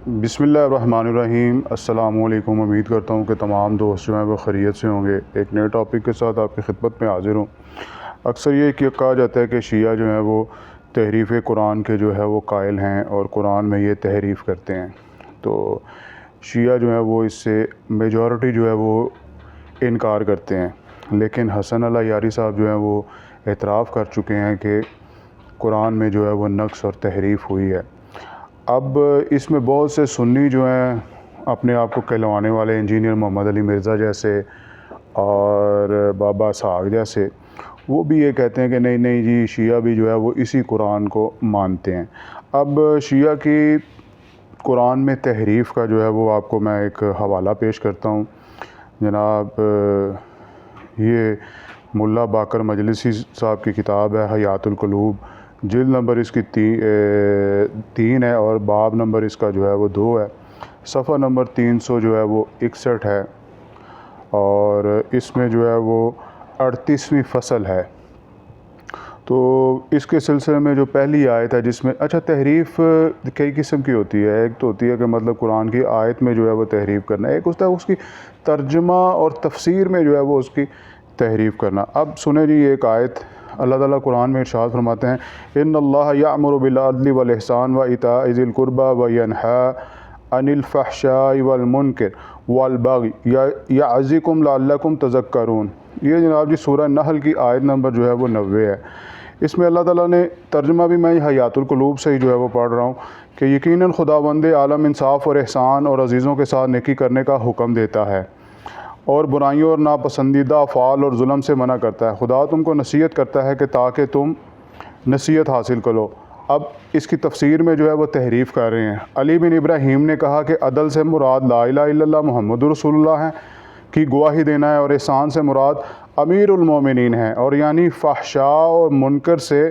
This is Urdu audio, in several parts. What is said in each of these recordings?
بسم اللہ الرحمن الرحیم۔ السلام علیکم۔ امید کرتا ہوں کہ تمام دوست جو ہیں وہ خیریت سے ہوں گے۔ ایک نئے ٹاپک کے ساتھ آپ کی خدمت میں حاضر ہوں۔ اکثر یہ کہا جاتا ہے کہ شیعہ جو ہیں وہ تحریف قرآن کے جو ہے وہ قائل ہیں اور قرآن میں یہ تحریف کرتے ہیں، تو شیعہ جو ہیں وہ اس سے میجورٹی جو ہے وہ انکار کرتے ہیں، لیکن حسن اللہ یاری صاحب جو ہیں وہ اعتراف کر چکے ہیں کہ قرآن میں جو ہے وہ نقص اور تحریف ہوئی ہے۔ اب اس میں بہت سے سنی جو ہیں اپنے آپ کو کہلوانے والے، انجینئر محمد علی مرزا جیسے اور بابا اسحاق جیسے، وہ بھی یہ کہتے ہیں کہ نہیں جی، شیعہ بھی جو ہے وہ اسی قرآن کو مانتے ہیں۔ اب شیعہ کی قرآن میں تحریف کا جو ہے وہ آپ کو میں ایک حوالہ پیش کرتا ہوں۔ جناب یہ ملا باقر مجلسی صاحب کی کتاب ہے حیات القلوب، جلد نمبر اس کی 3 ہے اور باب نمبر اس کا جو ہے وہ 2 ہے، صفحہ نمبر 300 جو ہے وہ 61 ہے، اور اس میں جو ہے وہ 38ویں فصل ہے۔ تو اس کے سلسلے میں جو پہلی آیت ہے جس میں تحریف کئی قسم کی ہوتی ہے۔ ایک تو ہوتی ہے کہ مطلب قرآن کی آیت میں جو ہے وہ تحریف کرنا، ایک ہوتا ہے اس کی ترجمہ اور تفسیر میں جو ہے وہ اس کی تحریف کرنا۔ اب سنیں جی، ایک آیت اللہ تعالیٰ قرآن میں ارشاد فرماتے ہیں، ان اللہ یأمر بالعدل والاحسان وایتاء ذی القربی وینہی عن الفحشاء والمنکر والبغی یعظکم لعلکم تذکرون۔ یہ جناب جی سورہ نحل کی آیت نمبر جو ہے وہ 90 ہے۔ اس میں اللہ تعالیٰ نے ترجمہ بھی میں حیات القلوب سے ہی جو ہے وہ پڑھ رہا ہوں کہ یقیناً خداوند عالم انصاف اور احسان اور عزیزوں کے ساتھ نیکی کرنے کا حکم دیتا ہے اور برائیوں اور ناپسندیدہ افعال اور ظلم سے منع کرتا ہے۔ خدا تم کو نصیحت کرتا ہے کہ تاکہ تم نصیحت حاصل کرو۔ اب اس کی تفسیر میں جو ہے وہ تحریف کر رہے ہیں۔ علی بن ابراہیم نے کہا کہ عدل سے مراد لا الہ الا اللہ محمد رسول اللہ ہے کی گواہی دینا ہے، اور احسان سے مراد امیر المومنین ہے، اور یعنی فحشاء اور منکر سے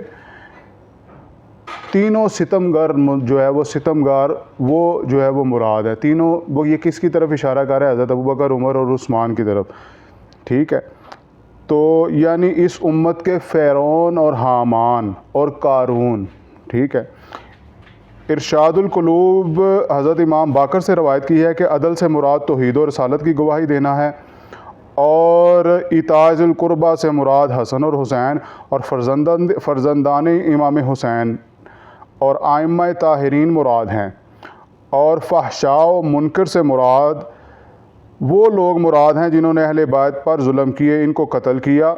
تینوں ستمگر جو ہے وہ ستمگار وہ جو ہے وہ مراد ہے۔ تینوں وہ یہ کس کی طرف اشارہ کر رہا ہے؟ حضرت ابوبکر، عمر اور عثمان کی طرف، ٹھیک ہے۔ تو یعنی اس امت کے فرعون اور حامان اور قارون، ٹھیک ہے۔ ارشاد القلوب حضرت امام باقر سے روایت کی ہے کہ عدل سے مراد توحید و رسالت کی گواہی دینا ہے، اور ایتاء ذی القربی سے مراد حسن اور حسین اور فرزندان امام حسین اور ائمہ طاہرین مراد ہیں، اور فحشاء و منکر سے مراد وہ لوگ مراد ہیں جنہوں نے اہل بیت پر ظلم کیے، ان کو قتل کیا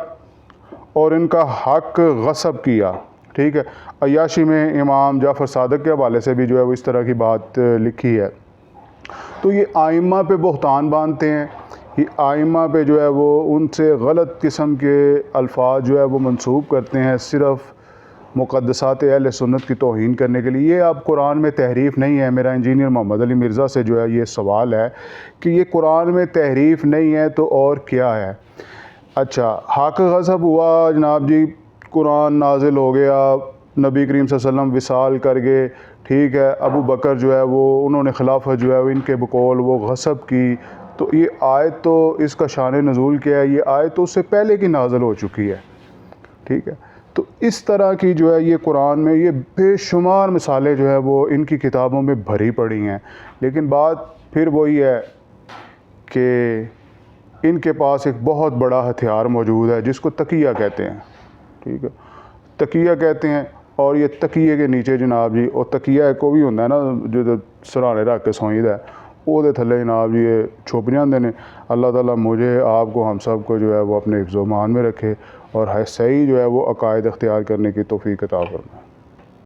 اور ان کا حق غصب کیا، ٹھیک ہے۔ عیاشی میں امام جعفر صادق کے حوالے سے بھی جو ہے وہ اس طرح کی بات لکھی ہے۔ تو یہ آئمہ پہ بہتان باندھتے ہیں، یہ آئمہ پہ جو ہے وہ ان سے غلط قسم کے الفاظ جو ہے وہ منسوب کرتے ہیں، صرف مقدسات اہل سنت کی توہین کرنے کے لیے۔ یہ اب قرآن میں تحریف نہیں ہے۔ میرا انجینئر محمد علی مرزا سے جو ہے یہ سوال ہے کہ یہ قرآن میں تحریف نہیں ہے تو اور کیا ہے؟ حق غصب ہوا جناب جی، قرآن نازل ہو گیا، نبی کریم صلی اللہ علیہ وسلم وصال کر گئے، ٹھیک ہے۔ ابو بکر جو ہے وہ انہوں نے خلافت جو ہے ان کے بقول وہ غصب کی، تو یہ آیت تو اس کا شان نزول کیا ہے، یہ آیت تو اس سے پہلے کی نازل ہو چکی ہے، ٹھیک ہے۔ تو اس طرح کی جو ہے یہ قرآن میں یہ بے شمار مثالیں جو ہے وہ ان کی کتابوں میں بھری پڑی ہیں، لیکن بات پھر وہی ہے کہ ان کے پاس ایک بہت بڑا ہتھیار موجود ہے جس کو تقیہ کہتے ہیں، ٹھیک ہے۔ تقیہ کہتے ہیں، اور یہ تقیے کے نیچے جناب جی، اور تقیہ کو بھی ہوتا ہے نا جو سرانے رکھ کے سوئیدا ہے، وہ دے تھلے جناب جی یہ چھپ جاندے نے۔ اللہ تعالیٰ مجھے، آپ کو، ہم سب کو جو ہے وہ اپنے حفظ و امان میں رکھے اور صحیح جو ہے وہ عقائد اختیار کرنے کی توفیق عطا فرمائے۔